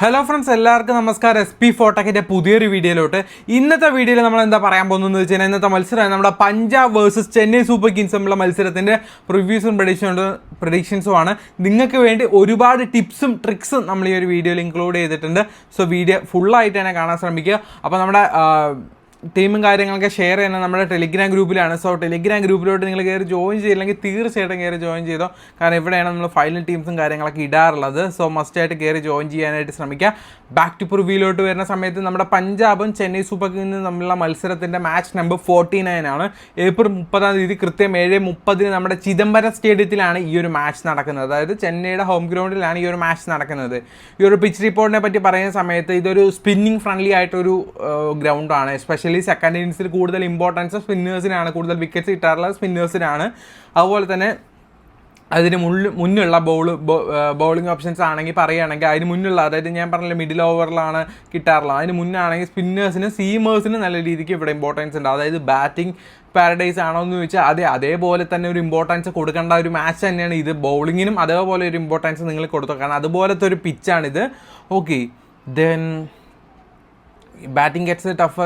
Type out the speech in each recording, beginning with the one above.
Hello friends, എല്ലാവർക്കും നമസ്കാരം. SP ഫോട്ടോക്കിൻ്റെ പുതിയൊരു വീഡിയോയിലോട്ട്. ഇന്നത്തെ വീഡിയോയിൽ നമ്മൾ എന്താ പറയാൻ പോകുന്നത് വെച്ച് കഴിഞ്ഞാൽ ഇന്നത്തെ മത്സരം നമ്മുടെ Punjab versus Chennai Super Kings തമ്മിലുള്ള മത്സരത്തിൻ്റെ പ്രിവ്യൂസും പ്രഡിക്ഷൻസുമാണ്. നിങ്ങൾക്ക് വേണ്ടി ഒരുപാട് ടിപ്സും ട്രിക്സും നമ്മൾ ഈ ഒരു വീഡിയോയിൽ ഇൻക്ലൂഡ് ചെയ്തിട്ടുണ്ട്. സോ വീഡിയോ ഫുള്ളായിട്ട് തന്നെ കാണാൻ ശ്രമിക്കുക. അപ്പോൾ നമ്മുടെ ടീമും കാര്യങ്ങളൊക്കെ ഷെയർ ചെയ്യുന്നത് നമ്മുടെ ടെലിഗ്രാം ഗ്രൂപ്പിലാണ്. സോ ടെലിഗ്രാം ഗ്രൂപ്പിലോട്ട് നിങ്ങൾ കയറി ജോയിൻ ചെയ്യില്ലെങ്കിൽ തീർച്ചയായിട്ടും കയറി ജോയിൻ ചെയ്തോ. കാരണം ഇവിടെയാണ് നമ്മൾ ഫൈനൽ ടീംസും കാര്യങ്ങളൊക്കെ ഇടാറുള്ളത്. സോ മസ്റ്റായിട്ട് കയറി ജോയിൻ ചെയ്യാനായിട്ട് ശ്രമിക്കുക. ബാക്ക് ടു പ്രിവ്യൂലോട്ട് വരുന്ന സമയത്ത് നമ്മുടെ പഞ്ചാബും ചെന്നൈ സൂപ്പർ കിങ്സും തമ്മിലുള്ള മത്സരത്തിൻ്റെ മാച്ച് നമ്പർ 49 ആണ്. ഏപ്രിൽ 30 കൃത്യം 7:30 നമ്മുടെ ചിദംബരം സ്റ്റേഡിയത്തിലാണ് ഈ ഒരു മാച്ച് നടക്കുന്നത്. അതായത് ചെന്നൈയുടെ ഹോം ഗ്രൗണ്ടിലാണ് ഈ ഒരു മാച്ച് നടക്കുന്നത്. ഈ ഒരു പിച്ച് റിപ്പോർട്ടിനെ പറ്റി പറയുന്ന സമയത്ത് ഇതൊരു സ്പിന്നിങ് ഫ്രണ്ട്ലി ആയിട്ടൊരു ഗ്രൗണ്ടാണ്. എസ്പെഷ്യലി സെക്കൻഡ് ഇന്നിങ്സിൽ കൂടുതൽ ഇമ്പോർട്ടൻസ് സ്പിന്നേഴ്സിനാണ്, കൂടുതൽ വിക്കറ്റ്സ് കിട്ടാറുള്ളത് സ്പിന്നേഴ്സിനാണ്. അതുപോലെ തന്നെ അതിന് മുന്നുള്ള ബൗളിംഗ് ഓപ്ഷൻസ് ആണെങ്കിൽ പറയുകയാണെങ്കിൽ അതിന് മുന്നുള്ള, അതായത് ഞാൻ പറഞ്ഞില്ല മിഡിൽ ഓവറിലാണ് കിട്ടാറുള്ളത്, അതിന് മുന്നാണെങ്കിൽ സ്പിന്നേഴ്സിനും സീമേഴ്സിനും നല്ല രീതിക്ക് ഇവിടെ ഇമ്പോർട്ടൻസ് ഉണ്ട്. അതായത് ബാറ്റിംഗ് പാരഡൈസ് ആണോ എന്ന് ചോദിച്ചാൽ അതേപോലെ തന്നെ ഒരു ഇമ്പോർട്ടൻസ് കൊടുക്കേണ്ട ഒരു മാച്ച് തന്നെയാണ് ഇത്. ബൗളിങ്ങിനും അതേപോലെ ഒരു ഇമ്പോർട്ടൻസ് നിങ്ങൾ കൊടുത്തു, കാരണം അതുപോലത്തെ ഒരു പിച്ചാണിത്. Okay, then batting gets tough.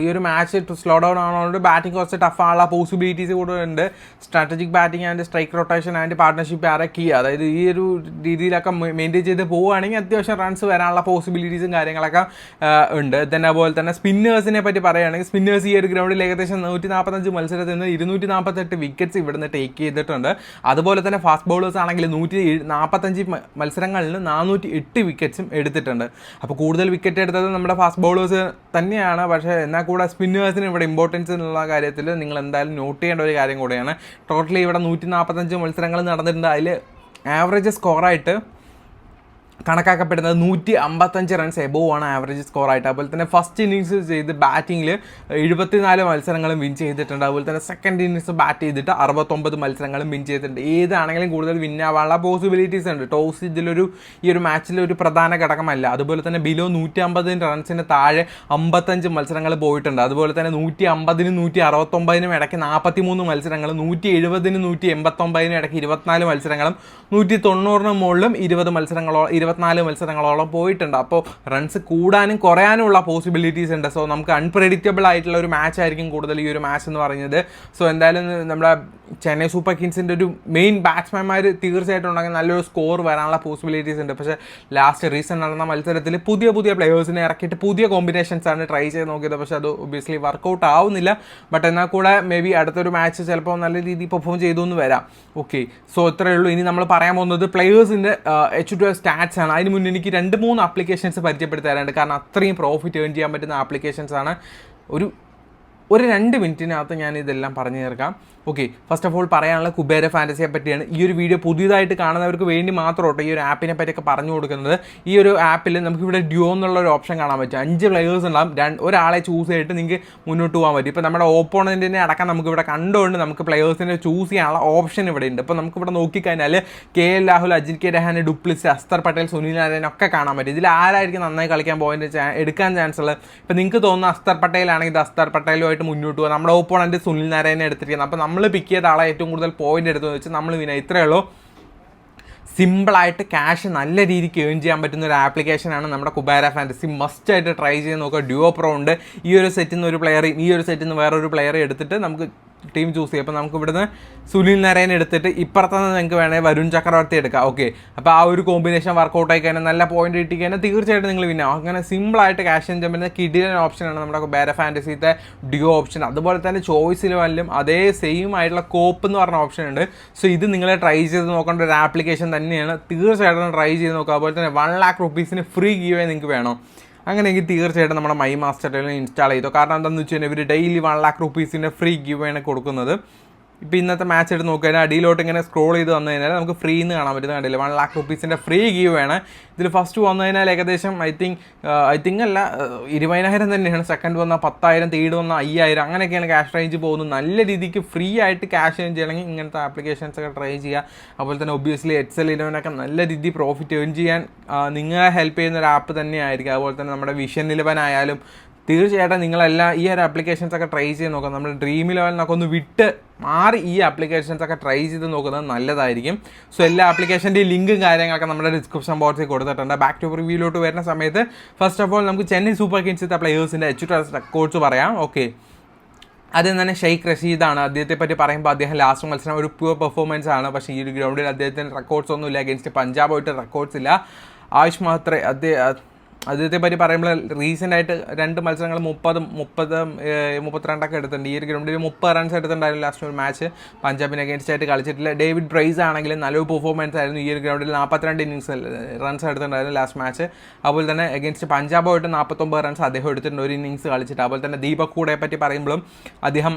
ഈ ഒരു മാച്ച് സ്ലോ ഡൗൺ ആണോണ്ട് ബാറ്റിംഗ് കുറച്ച് ടഫ് ആണുള്ള പോസിബിലിറ്റീസ് കൂടെ ഉണ്ട്. Strategic batting and strike rotation and partnership ആരൊക്കെ, അതായത് ഈ ഒരു രീതിയിലൊക്കെ മെയിൻറ്റെയിൻ ചെയ്ത് പോവുകയാണെങ്കിൽ അത്യാവശ്യം റൺസ് വരാനുള്ള പോസിബിലിറ്റീസും കാര്യങ്ങളൊക്കെ ഉണ്ട്. ദെൻ അതുപോലെ തന്നെ സ്പിന്നേഴ്സിനെ പറ്റി പറയുകയാണെങ്കിൽ സ്പിന്നേഴ്സ് ഈ ഒരു ഗ്രൗണ്ടിൽ ഏകദേശം 145 മത്സരത്തിൽ നിന്ന് 248 വിക്കറ്റ്സ് ഇവിടുന്ന് ടേക്ക് ചെയ്തിട്ടുണ്ട്. അതുപോലെ തന്നെ ഫാസ്റ്റ് ബൗളേഴ്സ് ആണെങ്കിൽ 145 മത്സരങ്ങളിൽ 408 വിക്കറ്റ്സും എടുത്തിട്ടുണ്ട്. അപ്പോൾ കൂടുതൽ വിക്കറ്റ് എടുത്തത് നമ്മുടെ ഫാസ്റ്റ് ബൗളേഴ്സ് തന്നെയാണ്. പക്ഷേ എന്നാൽ കൂടെ സ്പിന്നേഴ്സിന് ഇവിടെ ഇമ്പോർട്ടൻസ് എന്നുള്ള കാര്യത്തിൽ നിങ്ങൾ എന്തായാലും നോട്ട് ചെയ്യേണ്ട ഒരു കാര്യം കൂടെയാണ്. ടോട്ടലി ഇവിടെ 145 മത്സരങ്ങൾ നടന്നിട്ടുണ്ട്. അതിൽ ആവറേജ് സ്കോറായിട്ട് കണക്കാക്കപ്പെടുന്നത് 155 റൺസ് എബോവ് ആണ് ആവറേജ് സ്കോറായിട്ട്. അതുപോലെ തന്നെ ഫസ്റ്റ് ഇന്നിങ്സ് ചെയ്ത് ബാറ്റിങ്ങിൽ 74 മത്സരങ്ങളും വിൻ ചെയ്തിട്ടുണ്ട്. അതുപോലെ തന്നെ സെക്കൻഡ് ഇന്നിങ്സ് ബാറ്റ് ചെയ്തിട്ട് 69 മത്സരങ്ങളും വിൻ ചെയ്തിട്ടുണ്ട്. ഏതാണെങ്കിലും കൂടുതൽ വിൻ ആവാനുള്ള പോസിബിലിറ്റീസ് ഉണ്ട്. ടോസ് ഈ ഒരു മാച്ചിൽ ഒരു പ്രധാന ഘടകമല്ല. അതുപോലെ തന്നെ ബിലോ 150 റൺസിന് താഴെ 55 മത്സരങ്ങൾ പോയിട്ടുണ്ട്. അതുപോലെ തന്നെ 150-നും 169-നും ഇടയ്ക്ക് 43 മത്സരങ്ങൾ, 170-നും 189-നും ഇടയ്ക്ക് 24 മത്സരങ്ങളും, 190-നും മുകളിലും 24 മത്സരങ്ങളോളം പോയിട്ടുണ്ട്. അപ്പോൾ റൺസ് കൂടാനും കുറയാനുമുള്ള പോസിബിലിറ്റീസ് ഉണ്ട്. സോ നമുക്ക് അൺപ്രെഡിക്റ്റബിൾ ആയിട്ടുള്ള ഒരു മാച്ച് ആയിരിക്കും കൂടുതൽ ഈ ഒരു മാച്ച് എന്ന് പറയുന്നത്. സോ എന്തായാലും നമ്മുടെ ചെന്നൈ സൂപ്പർ കിങ്സിൻ്റെ ഒരു മെയിൻ ബാറ്റ്സ്മാൻമാർ തീർച്ചയായിട്ടും ഉണ്ടെങ്കിൽ നല്ലൊരു സ്കോർ വരാനുള്ള പോസിബിലിറ്റീസ് ഉണ്ട്. പക്ഷേ ലാസ്റ്റ് റീസൺ നടന്ന മത്സരത്തിൽ പുതിയ പ്ലെയേഴ്സിനെ ഇറക്കിയിട്ട് പുതിയ കോമ്പിനേഷൻസാണ് ട്രൈ ചെയ്ത് നോക്കിയത്. പക്ഷേ അത് ഒബ്വിയസ്ലി വർക്കൗട്ട് ആവുന്നില്ല. ബട്ട് എന്നാൽ കൂടെ മേ ബി അടുത്തൊരു മാച്ച് ചിലപ്പോൾ നല്ല രീതിയിൽ പെർഫോം ചെയ്തു എന്ന് വരാം. ഓക്കെ, സോ ഇത്രയേ ഉള്ളൂ. ഇനി നമ്മൾ പറയാൻ പോകുന്നത് പ്ലെയേഴ്സിൻ്റെ H2 സ്റ്റാറ്റ്സ് ആണ്. അതിന് മുന്നേ എനിക്ക് 2-3 ആപ്ലിക്കേഷൻസ് പരിചയപ്പെടുത്തി തരാനുണ്ട്. കാരണം അത്രയും പ്രോഫിറ്റ് ഏൺ ചെയ്യാൻ പറ്റുന്ന ആപ്ലിക്കേഷൻസ് ആണ്. ഒരു 2 മിനിറ്റിനകത്ത് ഞാൻ ഇതെല്ലാം പറഞ്ഞു തീർക്കാം. ഓക്കെ, ഫസ്റ്റ് ഓഫ് ഓൾ പറയാനുള്ള കുബേര ഫാൻറ്റസിയെ പറ്റിയാണ്. ഈ ഒരു വീഡിയോ പുതിയതായിട്ട് കാണുന്നവർക്ക് വേണ്ടി മാത്രം കേട്ടോ ഈ ഒരു ആപ്പിനെ പറ്റിയൊക്കെ പറഞ്ഞു കൊടുക്കുന്നത്. ഈ ഒരു ആപ്പിൽ നമുക്കിവിടെ ഡ്യോ എന്നുള്ള ഒരു ഓപ്ഷൻ കാണാൻ പറ്റും. 5 പ്ലെയേഴ്സ് ഉണ്ടാകും. ഒരാളെ ചൂസ് ചെയ്തിട്ട് നിങ്ങൾക്ക് മുന്നോട്ട് പോകാൻ പറ്റും. ഇപ്പോൾ നമ്മുടെ ഓപ്പോണൻറ്റിനെ അടക്കം നമുക്കിവിടെ കണ്ടുകൊണ്ട് നമുക്ക് പ്ലെയേഴ്സിനെ ചൂസ് ചെയ്യാനുള്ള ഓപ്ഷൻ ഇവിടെ ഉണ്ട്. ഇപ്പോൾ നമുക്കിവിടെ നോക്കിക്കഴിഞ്ഞാൽ KL രാഹുൽ, അജിൻക്യ രഹാനെ, ഡുപ്ലിസി, അസ്തർ പട്ടേൽ, സുനിൽ നാരായൺ ഒക്കെ കാണാൻ പറ്റും. ഇതിൽ ആരായിരിക്കും നന്നായി കളിക്കാൻ എടുക്കാൻ ചാൻസ് ഉള്ളത്? ഇപ്പോൾ നിങ്ങൾക്ക് തോന്നുന്ന അസ്തർ പട്ടേലാണെങ്കിൽ ഇത് അസ്തർ പട്ടേലുമായിട്ട് മുന്നോട്ട് പോകുക. നമ്മുടെ ഓപ്പോണൻറ്റ് സുനിൽ നാരായണനെ എടുത്തിരിക്കുന്നത്. അപ്പോൾ നമ്മൾ പിക്ക് ചെയ്ത ആളെ ഏറ്റവും കൂടുതൽ പോയിന്റ് എടുത്തെന്ന് വെച്ചാൽ നമ്മൾ ഇത്രയേ ഉള്ളൂ. സിമ്പിളായിട്ട് ക്യാഷ് നല്ല രീതിക്ക് ഏൺ ചെയ്യാൻ പറ്റുന്ന ഒരു ആപ്ലിക്കേഷനാണ് നമ്മുടെ കുബേര ഫാൻറ്റസി. മസ്റ്റായിട്ട് ട്രൈ ചെയ്ത് നോക്കുക. ഡ്യുവോ പ്രോ ഉണ്ട്. ഈ ഒരു സെറ്റിൽ നിന്ന് ഒരു പ്ലെയർ, ഈ ഒരു സെറ്റിൽ നിന്ന് വേറൊരു പ്ലെയർ എടുത്തിട്ട് നമുക്ക് ടീം ചൂസ് ചെയ്യാം. അപ്പോൾ നമുക്ക് ഇവിടുന്ന് സുനിൽ നാരായൺ എടുത്തിട്ട് ഇപ്പുറത്തുനിന്ന് നിങ്ങൾക്ക് വേണമെങ്കിൽ വരുൺ ചക്രവർത്തി എടുക്കാം. ഓക്കെ, അപ്പോൾ ആ ഒരു കോമ്പിനേഷൻ വർക്കൗട്ട് ആയി കഴിഞ്ഞാൽ നല്ല പോയിന്റ് കിട്ടി കഴിഞ്ഞാൽ തീർച്ചയായിട്ടും നിങ്ങൾ വിന്നാവും. അങ്ങനെ സിമ്പിളായിട്ട് ക്യാഷ് ചെയ്യാൻ പറ്റുന്ന കിടിലൻ ഓപ്ഷനാണ് നമ്മുടെ കുബേര ഫാൻറ്റസിത്തെ ഡ്യുവോ ഓപ്ഷൻ. അതുപോലെ തന്നെ ചോയ്സിൽ വല്ലും അതേ സെയിം ആയിട്ടുള്ള കോപ്പ് എന്ന് പറഞ്ഞ ഓപ്ഷൻ ഉണ്ട്. സോ ഇത് നിങ്ങൾ ട്രൈ ചെയ്ത് നോക്കേണ്ട ഒരു ആപ്ലിക്കേഷൻ തന്നെയാണ്. തീർച്ചയായിട്ടും ട്രൈ ചെയ്ത് നോക്കുക. അതുപോലെ തന്നെ 1 lakh rupees ഫ്രീ ഗീവ് നിങ്ങൾക്ക് വേണം. അങ്ങനെയെങ്കിൽ തീർച്ചയായിട്ടും നമ്മുടെ മൈ മാസ്റ്ററിൽ ഇൻസ്റ്റാൾ ചെയ്തോ. കാരണം എന്താണെന്ന് വെച്ച് കഴിഞ്ഞാൽ ഇവർ daily 1 lakh rupees free give ആണ് കൊടുക്കുന്നത്. ഇപ്പോൾ ഇന്നത്തെ മാച്ച് എടുത്ത് നോക്കിക്കഴിഞ്ഞാൽ അടിയിലോട്ട് ഇങ്ങനെ സ്ക്രോൾ ചെയ്ത് വന്നു കഴിഞ്ഞാൽ നമുക്ക് ഫ്രീ എന്ന് കാണാൻ പറ്റുന്ന കണ്ടില്ല 1 lakh rupees ഫ്രീ ഗീവ് ആണ്. ഇതിൽ ഫസ്റ്റ് വന്നു കഴിഞ്ഞാൽ ഏകദേശം ഐ തിങ്ക് അല്ല 20,000 തന്നെയാണ്. സെക്കൻഡ് വന്നാൽ 10,000, തേർഡ് വന്നാൽ 5,000, അങ്ങനെയൊക്കെയാണ് ക്യാഷ് റേഞ്ച് പോകുന്നത്. നല്ല രീതിക്ക് ഫ്രീ ആയിട്ട് ക്യാഷ് ഏൺ ചെയ്യണമെങ്കിൽ ഇങ്ങനത്തെ ആപ്ലിക്കേഷൻസ് ഒക്കെ ട്രൈ ചെയ്യുക. അതുപോലെ തന്നെ ഒബ്വിയസ്ലി XL11 നല്ല രീതിയിൽ പ്രോഫിറ്റ് ഏൺ ചെയ്യാൻ നിങ്ങളെ ഹെൽപ്പ് ചെയ്യുന്ന ഒരു ആപ്പ് തന്നെയായിരിക്കും. അതുപോലെ തന്നെ നമ്മുടെ വിഷൻ 11 ആയാലും തീർച്ചയായിട്ടും നിങ്ങളെല്ലാം ഈ ഒരു ആപ്ലിക്കേഷൻസ് ഒക്കെ ട്രൈ ചെയ്ത് നോക്കാം. നമ്മൾ ഡ്രീം ലെവലിനൊക്കെ ഒന്ന് വിട്ട് മാറി ഈ ആപ്ലിക്കേഷൻസ് ഒക്കെ ട്രൈ ചെയ്ത് നോക്കുന്നത് നല്ലതായിരിക്കും. സോ എല്ലാ ആപ്ലിക്കേഷൻ്റെയും ലിങ്കും കാര്യങ്ങളൊക്കെ നമ്മുടെ ഡിസ്ക്രിപ്ഷൻ ബോക്സിൽ കൊടുത്തിട്ടുണ്ട്. ബാക്ക് ടു റിവ്യൂലോട്ട് വരുന്ന സമയത്ത് ഫസ്റ്റ് ഓഫ് ഓൾ നമുക്ക് ചെന്നൈ സൂപ്പർ കിങ്സിൻ്റെ പ്ലേയേഴ്സിൻ്റെ H2 റെക്കോർഡ്സ് പറയാം. ഓക്കെ, അതിൽ തന്നെ ഷെയ്ഖ് റഷീദാണ്. അദ്ദേഹത്തെ പറ്റി പറയുമ്പോൾ അദ്ദേഹം ലാസ്റ്റ് മത്സരം ഒരു പ്യുവർ പെർഫോമൻസ് ആണ്. പക്ഷേ ഈ ഒരു ഗ്രൗണ്ടിൽ അദ്ദേഹത്തിന് റെക്കോർഡ്സ് ഒന്നുമില്ല. അഗേൻസ്റ്റ് പഞ്ചാബായിട്ട് റെക്കോർഡ്സ് ഇല്ല. ആയുഷ് മഹത്ര അദ്ദേഹത്തെ പറ്റി പറയുമ്പോൾ റീസെൻ്റ് ആയിട്ട് 2 മത്സരങ്ങൾ 32 എടുത്തിട്ടുണ്ട്. ഈ ഒരു ഗ്രൗണ്ടിൽ 30 റൺസ് എടുത്തിട്ടുണ്ടായിരുന്നു ലാസ്റ്റ് ഒരു മാച്ച്. പഞ്ചാബിന് അഗേൻസ്റ്റ് ആയിട്ട് കളിച്ചിട്ടില്ല. ഡേവിഡ് ബ്രൈസ് ആണെങ്കിലും നല്ലൊരു പെർഫോമൻസ് ആയിരുന്നു. ഈ ഒരു ഗ്രൗണ്ടിൽ 42 ഇന്നിങ്സ് റൺസ് എടുത്തിട്ടുണ്ടായിരുന്നു ലാസ്റ്റ് മാച്ച്. അതുപോലെ തന്നെ അഗേൻസ്റ്റ് പഞ്ചാബായിട്ട് 49 റൺസ് അദ്ദേഹം എടുത്തിട്ടുണ്ട് ഒരു ഇന്നിങ്സ് കളിച്ചിട്ട്. അതുപോലെ തന്നെ ദീപക് കൂടെ പറ്റി പറയുമ്പോഴും അദ്ദേഹം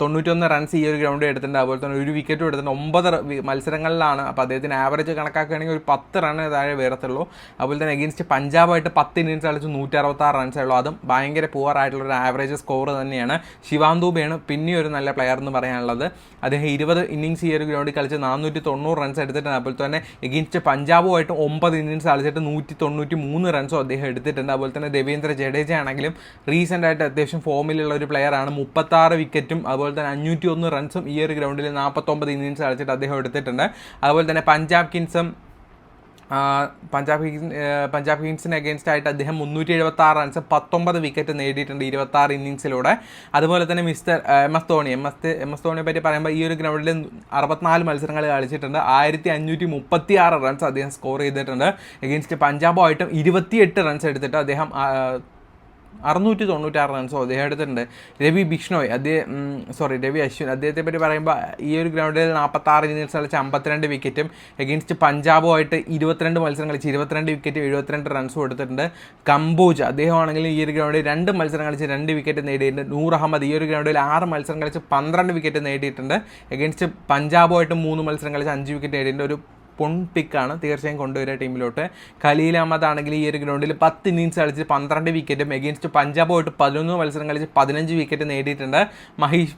91 റൺസ് ഈ ഒരു ഗ്രൗണ്ടിൽ എടുത്തിട്ടുണ്ട്. അതുപോലെ തന്നെ ഒരു വിക്കറ്റും എടുത്തിട്ടുണ്ട്. 9 മത്സരങ്ങളിലാണ്. അപ്പോൾ അദ്ദേഹത്തിന് ആവറേജ് കണക്കാക്കുകയാണെങ്കിൽ ഒരു 10 റണ്ണ് താഴെ വരത്തുള്ളൂ. അതുപോലെ തന്നെ അഗേൻസ്റ്റ് പഞ്ചാബായിട്ട് 10 ഇന്നിങ്സ് കളിച്ച് 166 റൺസേ ഉള്ളൂ. അതും ഭയങ്കര പുവർ ആയിട്ടുള്ളൊരു ആവറേജ് സ്കോർ തന്നെയാണ്. ശിവാൻ ദൂബെയാണ് പിന്നെ ഒരു നല്ല പ്ലെയർ എന്ന് പറയാനുള്ളത്. അദ്ദേഹം 20 ഇന്നിങ്സ് ഈ ഒരു ഗ്രൗണ്ടിൽ കളിച്ച് 490 റൺസ് എടുത്തിട്ടുണ്ട്. അതുപോലെ തന്നെ എഗെയിൻസ്റ്റ് പഞ്ചാബുമായിട്ട് 9 ഇന്നിങ്സ് കളിച്ചിട്ട് 193 റൺസും അദ്ദേഹം എടുത്തിട്ടുണ്ട്. അതുപോലെ തന്നെ രവീന്ദ്ര ജഡേജ ആണെങ്കിലും റീസെൻ്റ് ആയിട്ട് അത്യാവശ്യം ഫോമിലുള്ള ഒരു പ്ലെയറാണ്. 36 വിക്കറ്റും അതുപോലെ തന്നെ 501 റൺസും ഈ ഒരു ഗ്രൗണ്ടിൽ 49 ഇന്നിങ്സ് കളിച്ചിട്ട് അദ്ദേഹം എടുത്തിട്ടുണ്ട്. അതുപോലെ തന്നെ പഞ്ചാബ് കിങ്സിന് അഗേൻസ്റ്റ് ആയിട്ട് അദ്ദേഹം 376 റൺസ് 19 വിക്കറ്റ് നേടിയിട്ടുണ്ട് 26 ഇന്നിങ്സിലൂടെ. അതുപോലെ തന്നെ എം എസ് ധോണിയെ പറ്റി പറയുമ്പോൾ ഈ ഒരു ഗ്രൗണ്ടിൽ 64 മത്സരങ്ങൾ കളിച്ചിട്ടുണ്ട്. 1536 റൺസ് അദ്ദേഹം സ്കോർ ചെയ്തിട്ടുണ്ട്. അഗേൻസ്റ്റ് പഞ്ചാബുമായിട്ടും 28 റൺസ് എടുത്തിട്ട് അദ്ദേഹം 696 റൺസോ അദ്ദേഹം എടുത്തിട്ടുണ്ട്. രവി അശ്വിൻ അദ്ദേഹത്തെ പറ്റി പറയുമ്പോൾ ഈ ഒരു ഗ്രൗണ്ടിൽ 46 ഇന്നിങ്സ് കളിച്ച് 52 വിക്കറ്റും അഗേൻസ്റ്റ് പഞ്ചാബുമായിട്ട് 22 മത്സരം കളിച്ച് 22 വിക്കറ്റ് 72 റൺസും എടുത്തിട്ടുണ്ട്. കംബോജ് അദ്ദേഹമാണെങ്കിൽ ഈ ഒരു ഗ്രൗണ്ടിൽ 2 മത്സരം കളിച്ച് 2 വിക്കറ്റ് നേടിയിട്ടുണ്ട്. നൂർ അഹമ്മദ് ഈ ഒരു ഗ്രൗണ്ടിൽ 6 മത്സരം കളിച്ച് 12 വിക്കറ്റ് നേടിയിട്ടുണ്ട്. അഗേൻസ്റ്റ് പഞ്ചാബുമായിട്ട് 3 മത്സരം കളിച്ച് 5 വിക്കറ്റ് നേടിയിട്ടുണ്ട്. ഒരു പിക്കാണ് തീർച്ചയായും കൊണ്ടുവരിക ടീമിലോട്ട്. ഖലീൽ അഹമ്മദ് ആണെങ്കിൽ ഈ ഒരു ഗ്രൗണ്ടിൽ 10 ഇന്നിങ്സ് കളിച്ച് 12 വിക്കറ്റും അഗേൻസ്റ്റ് പഞ്ചാബുമായിട്ട് 11 മത്സരം കളിച്ച് 15 വിക്കറ്റ് നേടിയിട്ടുണ്ട്. മദീഷ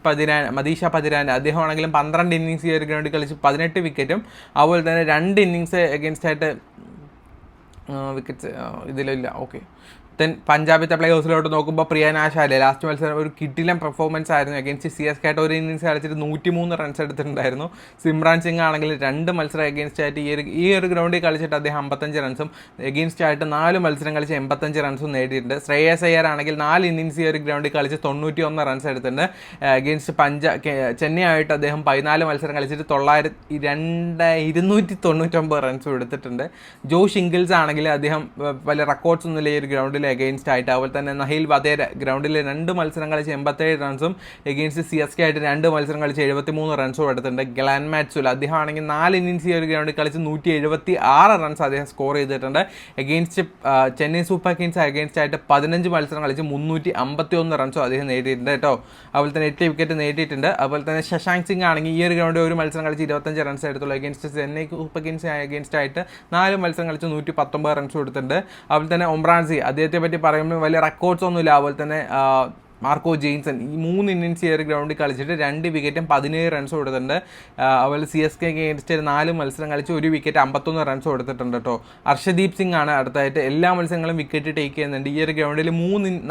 പതിരാൻ അദ്ദേഹമാണെങ്കിലും 12 ഇന്നിങ്സ് ഈ ഒരു ഗ്രൗണ്ടിൽ കളിച്ച് 18 വിക്കറ്റും അതുപോലെ തന്നെ 2 ഇന്നിങ്സ് അഗേൻസ്റ്റ് ആയിട്ട് വിക്കറ്റ്സ് ഇതിലില്ല. ഓക്കെ, ദെൻ പഞ്ചാബിത്തെ പ്ലേയേഴ്സിലോട്ട് നോക്കുമ്പോൾ പ്രിയാൻ ആശാലെ ലാസ്റ്റ് മത്സരം ഒരു കിടിലൻ പെർഫോമൻസ് ആയിരുന്നു. അഗേൻസ്റ്റ് CSK ആയിട്ട് ഒരു ഇന്നിങ്സ് കളിച്ചിട്ട് 103 റൺസ് എടുത്തിട്ടുണ്ടായിരുന്നു. സിമ്രാൻ സിംഗ് ആണെങ്കിൽ 2 മത്സരം അഗേൻസ്റ്റ് ആയിട്ട് ഈ ഒരു ഗ്രൗണ്ടിൽ കളിച്ചിട്ട് അദ്ദേഹം 55 റൺസും അഗേൻസ്റ്റ് ആയിട്ട് 4 മത്സരം കളിച്ച് 85 റൺസും നേടിയിട്ടുണ്ട്. ശ്രേയസ് അയ്യർ ആണെങ്കിൽ 4 ഇന്നിങ്സ് ഈ ഒരു ഗ്രൗണ്ടിൽ കളിച്ച് 91 റൺസ് എടുത്തിട്ടുണ്ട്. അഗേൻസ്റ്റ് ചെന്നൈ ആയിട്ട് അദ്ദേഹം 14 മത്സരം കളിച്ചിട്ട് 299 റൺസും എടുത്തിട്ടുണ്ട്. ജോഷ് ഇംഗിൾസ് ആണെങ്കിൽ അദ്ദേഹം വലിയ റെക്കോർഡ്സ് ഒന്നുമില്ല ഈ ഒരു ഗ്രൗണ്ടിൽ അഗെയിൻസ്റ്റ് ആയിട്ട്. അതുപോലെ തന്നെ നഹീൽ വധേര ഗ്രൗണ്ടിൽ 2 മത്സരം കളിച്ച് 87 റൺസും അഗെയിൻസ്റ്റ് CSK ആയിട്ട് 2 മത്സരം കളിച്ച് 73 റൺസും എടുത്തിട്ടുണ്ട്. ഗ്ലാൻ മാറ്റ്സുൽ അദ്ദേഹം ആണെങ്കിൽ 4 ഇന്നിങ്സ് ഈ ഒരു ഗ്രൗണ്ടിൽ കളിച്ച് 176 റൺസ് അദ്ദേഹം സ്കോർ ചെയ്തിട്ടുണ്ട്. Against Chennai Super Kings against ആയിട്ട് 15 മത്സരം കളിച്ച് 351 റൺസും അദ്ദേഹം നേടിയിട്ടുണ്ട് കേട്ടോ. അതുപോലെ തന്നെ 8 വിക്കറ്റ് നേടിയിട്ടുണ്ട്. അതുപോലെ തന്നെ ശശാങ്ക് സിംഗ് ആണെങ്കിൽ ഈ ഒരു ഗ്രൗണ്ടിൽ 1 മത്സരം കളിച്ച് 25 റൺസ് എടുത്തുള്ളൂ. Against Chennai Super Kings against ആയിട്ട് 4 മത്സരം കളിച്ച് 119 റൺസ് എടുത്തിട്ടുണ്ട്. അതുപോലെ തന്നെ ഒമ്രാൻസി അദ്ദേഹത്തെ പറ്റി പറയുമ്പോൾ വലിയ റെക്കോർഡ്സ് ഒന്നുമില്ല. അതുപോലെ തന്നെ മാർക്കോ ജെയിംസൺ ഈ 3 ഇന്നിങ്സ് ഈ ഒരു ഗ്രൗണ്ടിൽ കളിച്ചിട്ട് 2 വിക്കറ്റും 17 റൺസും കൊടുത്തിട്ടുണ്ട്. അതുപോലെ CSK അഗെയിൻസ്റ്റ് 4 മത്സരം കളിച്ച് 1 വിക്കറ്റ് 51 റൺസും കൊടുത്തിട്ടുണ്ട് കേട്ടോ. അർഷദീപ് സിംഗ് ആണ് അടുത്തായിട്ട് എല്ലാ മത്സരങ്ങളും വിക്കറ്റ് ടേക്ക് ചെയ്യുന്നുണ്ട്. ഈ ഒരു ഗ്രൗണ്ടിൽ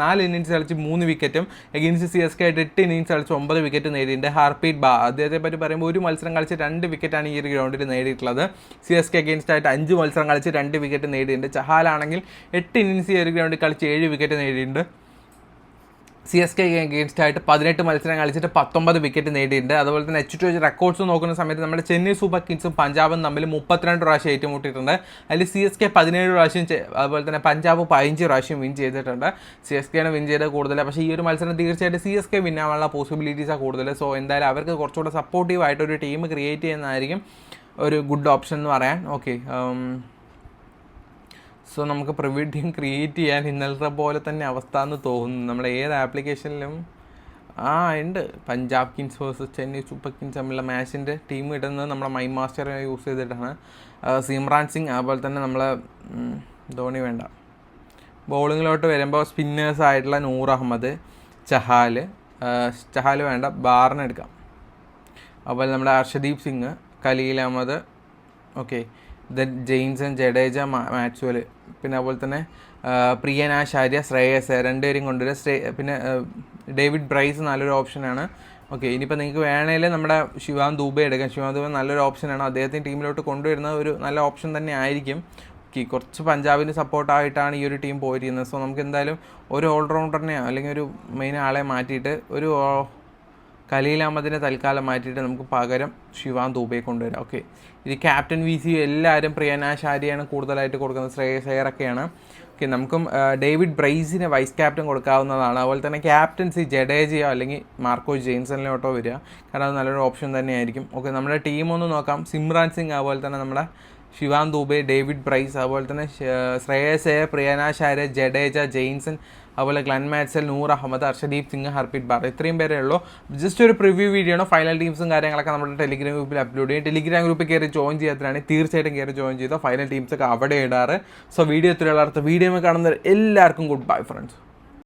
4 ഇന്നിങ്സ് കളിച്ച് 3 വിക്കറ്റും അഗെയിൻസ്റ്റ് CSK ആയിട്ട് 8 ഇന്നിങ്സ് കളിച്ച് 9 വിക്കറ്റ് നേടിയിട്ടുണ്ട്. ഹർപ്രീത് ബാ അദ്ദേഹത്തെ പറ്റി പറയുമ്പോൾ 1 മത്സരം കളിച്ച് 2 വിക്കറ്റാണ് ഈ ഒരു ഗ്രൗണ്ടിൽ നേടിയിട്ടുള്ളത്. CSK അഗെയിൻസ്റ്റ് ആയിട്ട് 5 മത്സരം കളിച്ച് 2 വിക്കറ്റ് നേടിയിട്ടുണ്ട്. ചഹാലാണെങ്കിൽ 8 ഇന്നിങ്സ് ഈ ഒരു ഗ്രൗണ്ടിൽ കളിച്ച് 7 വിക്കറ്റ് നേടിയിട്ടുണ്ട്. CSK അഗെയിൻസ്റ്റ് ആയിട്ട് 18 മത്സരം കളിച്ചിട്ട് 19 വിക്കറ്റ് നേടിയിട്ടുണ്ട്. അതുപോലെ തന്നെ H2 റെക്കോർഡ്സ് നോക്കുന്ന സമയത്ത് നമ്മുടെ ചെന്നൈ സൂപ്പർ കിങ്സും പഞ്ചാബും തമ്മിൽ 32 പ്രാവശ്യം ഏറ്റുമുട്ടിയിട്ടുണ്ട്. അതിൽ CSK 17 പ്രാവശ്യം അതുപോലെ തന്നെ പഞ്ചാബ് 15 പ്രാവശ്യം വിൻ ചെയ്തിട്ടുണ്ട്. CSK ആണ് വിൻ ചെയ്തത് കൂടുതൽ. പക്ഷേ ഈ ഒരു മത്സരം തീർച്ചയായിട്ടും CSK വിൻ ആവാനുള്ള പോസിബിലിറ്റീസാണ് കൂടുതൽ. സോ എന്തായാലും അവർക്ക് കുറച്ചുകൂടെ സപ്പോർട്ടീവായിട്ടൊരു ടീം ക്രിയേറ്റ് ചെയ്യുന്നതായിരിക്കും ഒരു ഗുഡ് ഓപ്ഷൻ എന്ന് പറയാൻ. ഓക്കെ, സോ നമുക്ക് പ്രിവ്യൂ ടീം ക്രിയേറ്റ് ചെയ്യാൻ ഇന്നലത്തെ പോലെ തന്നെ അവസ്ഥ എന്ന് തോന്നുന്നു. നമ്മുടെ ഏത് ആപ്ലിക്കേഷനിലും ഉണ്ട്. Punjab Kings versus Chennai Super Kings തമ്മിലുള്ള മാച്ചിൻ്റെ ടീം ഇടുന്നത് നമ്മളെ മൈ മാസ്റ്റർ യൂസ് ചെയ്തിട്ടാണ്. സിമ്രാൻ സിംഗ് അതുപോലെ തന്നെ നമ്മൾ ധോണി വേണ്ട. ബോളിങ്ങിലോട്ട് വരുമ്പോൾ സ്പിന്നേഴ്സ് ആയിട്ടുള്ള നൂർ അഹമ്മദ്, ചഹാൽ വേണ്ട, ബാറിന് എടുക്കാം. അതുപോലെ നമ്മുടെ Arshdeep Singh, Khaleel Ahmed, okay, then Jamieson, Jadeja, Maxwell, പിന്നെ അതുപോലെ തന്നെ പ്രിയൻ ആചാര്യ, ശ്രേയസ് അയ്യർ രണ്ടുപേരും കൊണ്ടുവരും. പിന്നെ ഡേവിഡ് ബ്രൈസ് നല്ലൊരു ഓപ്ഷനാണ്. ഓക്കെ, ഇനിയിപ്പോൾ നിങ്ങൾക്ക് വേണമെങ്കിൽ നമ്മുടെ ശിവാം ദൂബെ എടുക്കാം. ശിവാം ദൂബെ നല്ലൊരു ഓപ്ഷനാണ്. അദ്ദേഹത്തിന് ടീമിലോട്ട് കൊണ്ടുവരുന്നത് ഒരു നല്ല ഓപ്ഷൻ തന്നെ ആയിരിക്കും. കുറച്ച് പഞ്ചാബിന് സപ്പോർട്ടായിട്ടാണ് ഈ ഒരു ടീം പോയിരിക്കുന്നത്. സോ നമുക്ക് എന്തായാലും ഒരു ഓൾറൗണ്ടറിനെയോ അല്ലെങ്കിൽ ഒരു മെയിൻ ആളെ മാറ്റിയിട്ട് ഒരു ഖലീൽ അഹമ്മദിനെ തൽക്കാലം മാറ്റിയിട്ട് നമുക്ക് പകരം ശിവാം ദൂബയെ കൊണ്ടുവരാം. ഓക്കെ, ഇത് ക്യാപ്റ്റൻ VC എല്ലാവരും പ്രിയൻ ആചാര്യയാണ് കൂടുതലായിട്ട് കൊടുക്കുന്നത്, ശ്രേയസ് അയ്യറൊക്കെയാണ്. ഓക്കെ, നമുക്കും ഡേവിഡ് ബ്രൈസിനെ വൈസ് ക്യാപ്റ്റൻ കൊടുക്കാവുന്നതാണ്. അതുപോലെ തന്നെ ക്യാപ്റ്റൻസി ജഡേജയോ അല്ലെങ്കിൽ മാർക്കോ ജെയിൻസണിലോട്ടോ വരിക, കാരണം അത് നല്ലൊരു ഓപ്ഷൻ തന്നെയായിരിക്കും. ഓക്കെ, നമ്മുടെ ടീമൊന്ന് നോക്കാം. സിമ്രാൻ സിംഗ്, അതുപോലെ തന്നെ നമ്മുടെ ശിവാം ദൂബെ, ഡേവിഡ് ബ്രൈസ്, അതുപോലെ തന്നെ ശ്രേയസ് അയ്യർ, പ്രിയൻ ആചാര്യ, ജഡേജ, ജെയിൻസൺ, അതുപോലെ ഗ്ലെൻ മാക്സ്വെൽ, നൂർ അഹമ്മദ്, ഹർഷദീപ് സിംഗ്, ഹർപ്രീത് ബാർ, ഇത്രയും പേരേ ഉള്ളൂ. ജസ്റ്റ് ഒരു പ്രിവ്യൂ വീഡിയോ ആണ്. ഫൈനൽ ടീംസും കാര്യങ്ങളൊക്കെ നമ്മുടെ ടെലിഗ്രാം ഗ്രൂപ്പിൽ അപ്ലോഡ് ചെയ്യും. ടെലിഗ്രാം ഗ്രൂപ്പിൽ കയറി ജോയിൻ ചെയ്യാത്തതാണ് തീർച്ചയായിട്ടും കയറി ജോയിൻ ചെയ്തോ. ഫൈനൽ ടീംസൊക്കെ അവിടെ ഇടാറ്. സോ വീഡിയോ എത്രയുള്ള അടുത്ത വീഡിയോ കാണുന്നവർ എല്ലാവർക്കും ഗുഡ് ബൈ ഫ്രണ്ട്സ്.